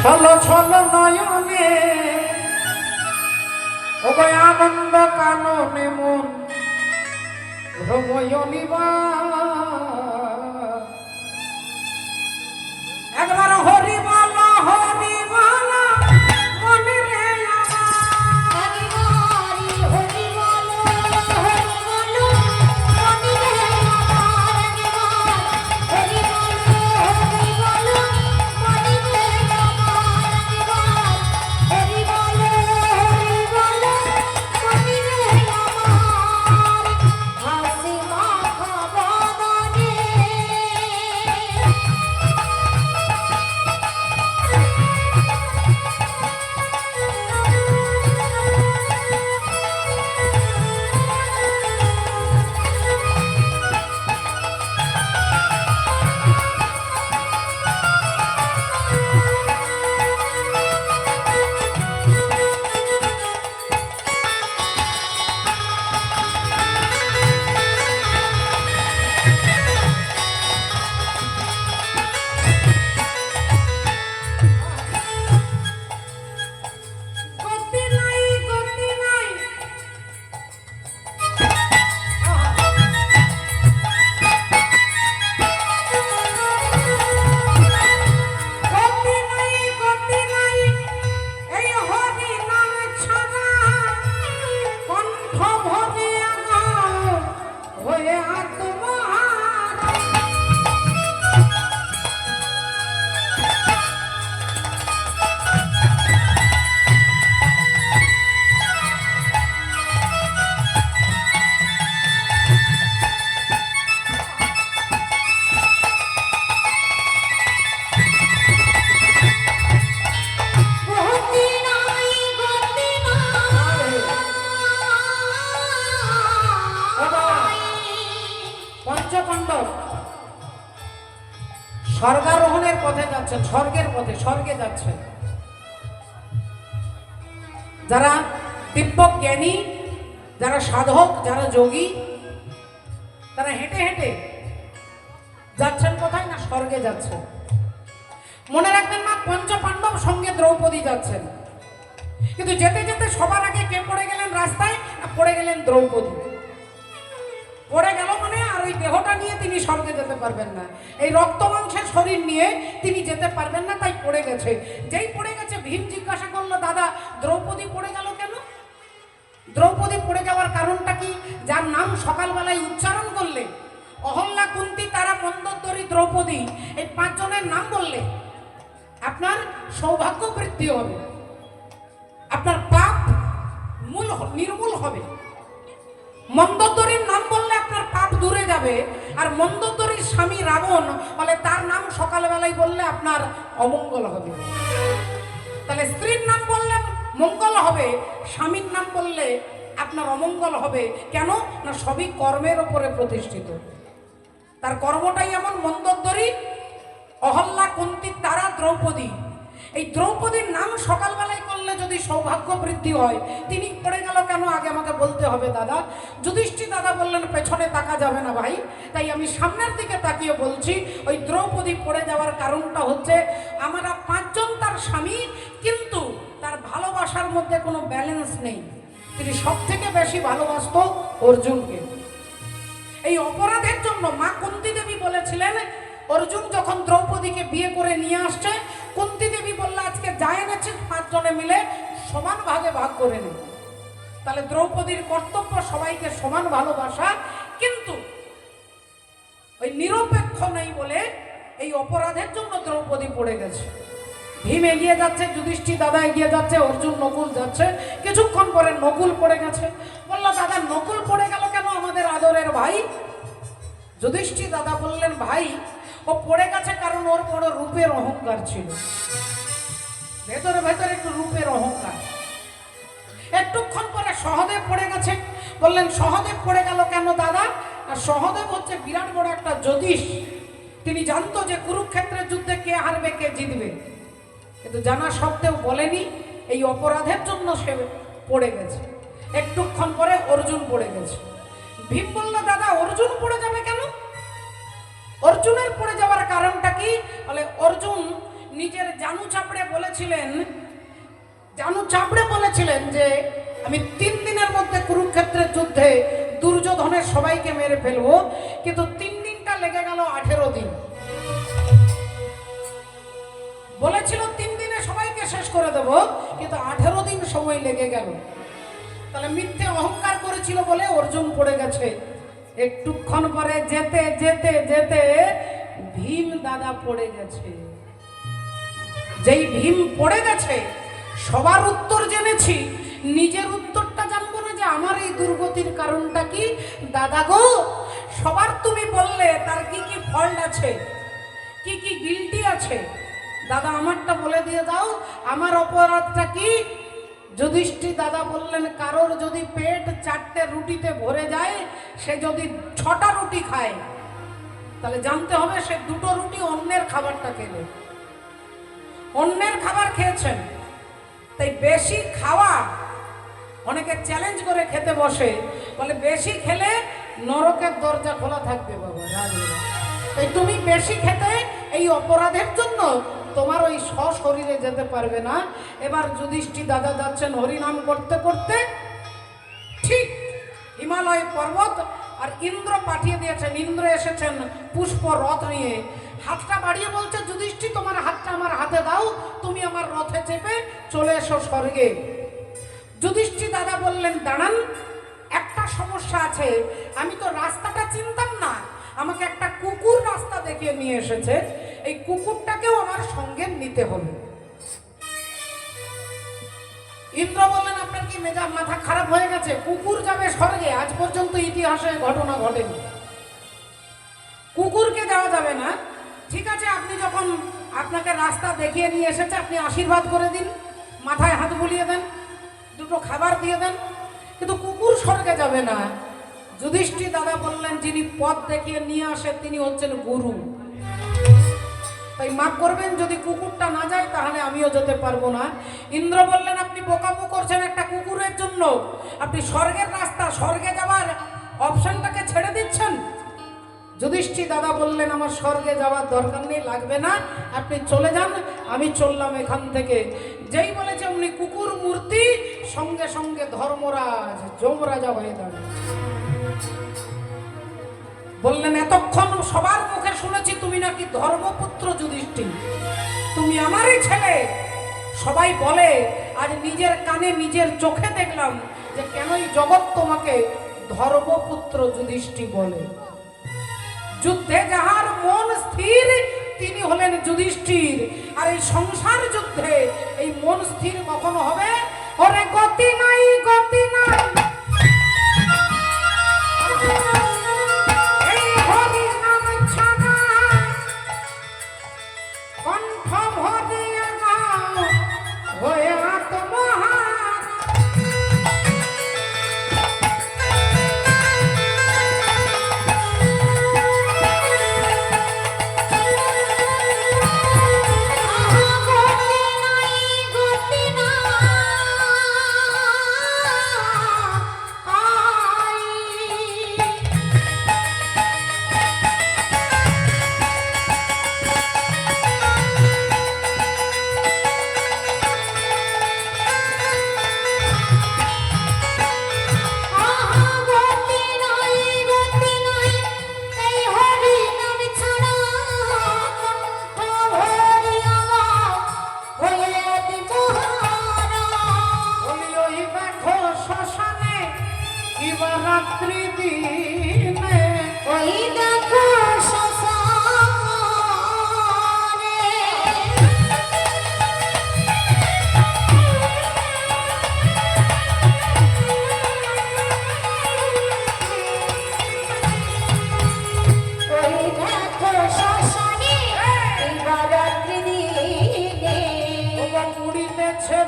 ছলো ছলো নয়নে ওগো আনন্দ কাননে মন ভ্রময়নিবা একবার হরি বল হরি বল মনে রে হরি হরি হরি বলো হরি বলো মনে রে আমার হরি বলো হরি বলো মনে রে আমার হরি বলো হরি বলো মনে রে আমার হাসি মাখা বদনে গতি নাই গতি নাই গতি নাই গতি নাই এই হরি নাম ছাড়া কণ্ঠ ভরে আগা হয়ে আত্মহারা গতি নাই গতি নাই পঞ্চপাণ্ডব স্বর্গারোহণের পথে যাচ্ছেন, স্বর্গের পথে, স্বর্গে যাচ্ছেন। যারা দিব্য জ্ঞানী, যারা সাধক, যারা যোগী, তারা হেঁটে হেঁটে যাচ্ছেন কোথায় না স্বর্গে যাচ্ছেন। মনে রাখবেন না, পঞ্চপাণ্ডব সঙ্গে দ্রৌপদী যাচ্ছেন, কিন্তু যেতে যেতে সবার আগে কে পড়ে গেলেন রাস্তায়? পড়ে গেলেন দ্রৌপদী। পড়ে গেল মানে আর ওই দেহটা নিয়ে তিনি স্বর্গে যেতে পারবেন না, এই রক্ত মাংসের শরীর নিয়ে তিনি যেতে পারবেন না, তাই পড়ে গেছে। যেই পড়ে গেছে, ভীম জিজ্ঞাসা করলো, দাদা দ্রৌপদী পড়ে গেল কেন? দ্রৌপদী পড়ে যাওয়ার কারণটা কি? যার নাম সকালবেলায় উচ্চারণ করলে, অহল্যা, কুন্তী, তারা, মন্দোদরী, দ্রৌপদী, এই পাঁচজনের নাম বললে আপনার সৌভাগ্য বৃদ্ধি হবে, আপনার পাপ নির্মূল হবে। মন্দোদরীর নাম বললে আপনার পাপ দূরে যাবে, আর মন্দোদরীর স্বামী রাবণ বলে তার নাম সকালবেলায় বললে আপনার অমঙ্গল হবে। তাহলে স্ত্রীর নাম বললে মঙ্গল হবে, স্বামীর নাম বললে আপনার অমঙ্গল হবে। কেন না? সবই কর্মের উপরে প্রতিষ্ঠিত। তার কর্মটাই এমন। মন্দোদরী, অহল্যা, কুন্তী, তারা, দ্রৌপদী, এই দ্রৌপদীর নাম সকালবেলায় করলে যদি সৌভাগ্য বৃদ্ধি হয়, তিনি পড়ে গেল কেন আগে আমাকে বলতে হবে দাদা। যুধিষ্ঠির দাদা বললেন পেছনে তাকা যাবে না ভাই, তাই আমি সামনের দিকে তাকিয়ে বলছি, ওই দ্রৌপদী পড়ে যাওয়ার কারণটা হচ্ছে আমরা পাঁচজন তার স্বামী, কিন্তু তার ভালোবাসার মধ্যে কোনো ব্যালেন্স নেই। তিনি সব থেকে বেশি ভালোবাসত অর্জুনকে। এই অপরাধের জন্য মা কুন্তী দেবী বলেছিলেন, অর্জুন যখন দ্রৌপদীকে বিয়ে করে নিয়ে আসছে, কুন্তী দেবী বলল আজকে যা এনেছিস পাঁচজনে মিলে সমান ভাগে ভাগ করে নে। তাহলে দ্রৌপদীর কর্তব্য সবাইকে সমান ভালোবাসা, কিন্তু ওই নিরপেক্ষ নেই বলে এই অপরাধের জন্য দ্রৌপদী পড়ে গেছে। ভীম এগিয়ে যাচ্ছে, যুধিষ্ঠির দাদা এগিয়ে যাচ্ছে, অর্জুন নকুল যাচ্ছে। কিছুক্ষণ পরে নকুল পড়ে গেছে। বলল দাদা নকুল পড়ে গেল কেন, আমাদের আদরের ভাই? যুধিষ্ঠির দাদা বললেন ভাই, ও পড়ে গেছে কারণ ওর বড় রূপের অহংকার ছিল, ভেতরে ভেতরে একটু রূপের অহংকার। একটুক্ষণ পরে সহদেব পড়ে গেছে। বললেন সহদেব পড়ে গেল কেন দাদা? আর সহদেব হচ্ছে বিরাট বড় একটা জ্যোতিষ। তিনি জানতো যে কুরুক্ষেত্রের যুদ্ধে কে হারবে কে জিতবে, কিন্তু জানা সত্ত্বেও বলেনি। এই অপরাধের জন্য সে পড়ে গেছে। একটুক্ষণ পরে অর্জুন পড়ে গেছে। ভীম বলল দাদা অর্জুন পড়ে যাবে কেন? অর্জুনের পড়ে যাওয়ার কারণটা কি? বলে অর্জুন নিজের জানু চাপড়ে বলেছিলেন যে আমি 3 দিনের মধ্যে কুরুক্ষেত্রের যুদ্ধে দুর্যোধনের সবাইকে মেরে ফেলবো, কিন্তু 3 দিনটা লেগে গেল 18 দিন। বলেছিল 3 দিনে সবাইকে শেষ করে দেব, কিন্তু 18 দিন সময় লেগে গেল। তাহলে মিথ্যে অহংকার করেছিল বলে অর্জুন পড়ে গেছে। একটুক্ষণ পরে যেতে যেতে যেতে ভীম দাদা পড়ে গেছে। যেই ভীম পড়ে গেছে, সবার উত্তর জেনেছি, নিজের উত্তরটা জানবো না যে আমার এই দুর্গতির কারণটা কি। দাদা গো, সবার তুমি বললে তার কি কি ফল্ট আছে, কি কি গিল্টি আছে, দাদা আমারটা বলে দিয়ে দাও, আমার অপরাধটা কি? যুধিষ্ঠির দাদা বললেন, কারোর যদি পেট 4টে রুটিতে ভরে যায়, সে যদি 6টা রুটি খায়, তাহলে জানতে হবে সে 2টো রুটি অন্যের খাবারটা খেলে, অন্যের খাবার খেয়েছেন। তাই বেশি খাওয়া, অনেকে চ্যালেঞ্জ করে খেতে বসে, বলে বেশি খেলে নরকের দরজা খোলা থাকবে বাবা। তাই তুমি বেশি খেতে এই অপরাধের জন্য তোমার ওই সশরীরে যেতে পারবে না। এবার যুধিষ্ঠির দাদা যাচ্ছেন হরিনাম করতে করতে, ঠিক হিমালয় পর্বত আর ইন্দ্র পাঠিয়ে দিয়েছেন। ইন্দ্র এসেছেন পুষ্প রথ নিয়ে, হাতটা বাড়িয়ে বলছে, যুধিষ্ঠির তোমার হাতটা আমার হাতে দাও, তুমি আমার রথে চেপে চলে এসো স্বর্গে। যুধিষ্ঠির দাদা বললেন, দাঁড়ান, একটা সমস্যা আছে, আমি তো রাস্তাটা চিনতাম না, আমাকে একটা কুকুর রাস্তা দেখিয়ে নিয়ে এসেছে, এই কুকুরটাকেও আমার সঙ্গে নিতে হবে। ইন্দ্র বললেন, আপনার কি মেজাজ মাথা খারাপ হয়ে গেছে? কুকুর যাবে স্বর্গে? আজ পর্যন্ত ইতিহাসে ঘটনা ঘটেনি, কুকুরকে দেওয়া যাবে না। ঠিক আছে, আপনি যখন আপনাকে রাস্তা দেখিয়ে নিয়ে এসেছে, আপনি আশীর্বাদ করে দিন, মাথায় হাত বুলিয়ে দেন, 2টো খাবার দিয়ে দেন, কিন্তু কুকুর স্বর্গে যাবে না। যুধিষ্ঠির দাদা বললেন, যিনি পথ দেখিয়ে নিয়ে আসে তিনি হচ্ছেন গুরু। তাই মাফ করবেন, যদি কুকুরটা না যায় তাহলে আমিও যেতে পারবো না। ইন্দ্র বললেন, আপনি বোকামো করছেন একটা কুকুরের জন্য, আপনি স্বর্গের রাস্তা, স্বর্গে যাওয়ার অপশনটাকে ছেড়ে দিচ্ছেন। যুধিষ্ঠির দাদা বললেন, আমার স্বর্গে যাওয়ার দরকার নেই, লাগবে না, আপনি চলে যান, আমি চললাম এখান থেকে। যেই বলেছে উনি কুকুর মূর্তি, সঙ্গে সঙ্গে ধর্মরাজ যমরাজা হয়ে দাঁড়ান। বললেন, এতক্ষণ সবার মুখে শুনেছি তুমি নাকি ধর্মপুত্র যুধিষ্ঠির, তুমি আমারই ছেলে। সবাই বলে, আজ নিজের কানে নিজের চোখে দেখলাম যে কেনই জগৎ তোমাকে ধর্মপুত্র যুধিষ্ঠির বলে। যুদ্ধে যাহার মন স্থির তিনি হলেন যুধিষ্ঠির। আর এই সংসার যুদ্ধে এই মন স্থির কখনো হবে? ওরে গতি নাই, গতি নাই, এই হরি নাম ছাড়া কণ্ঠ ভরিয়া গাও হয়ে আত্মহারা।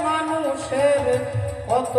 মানুষের কত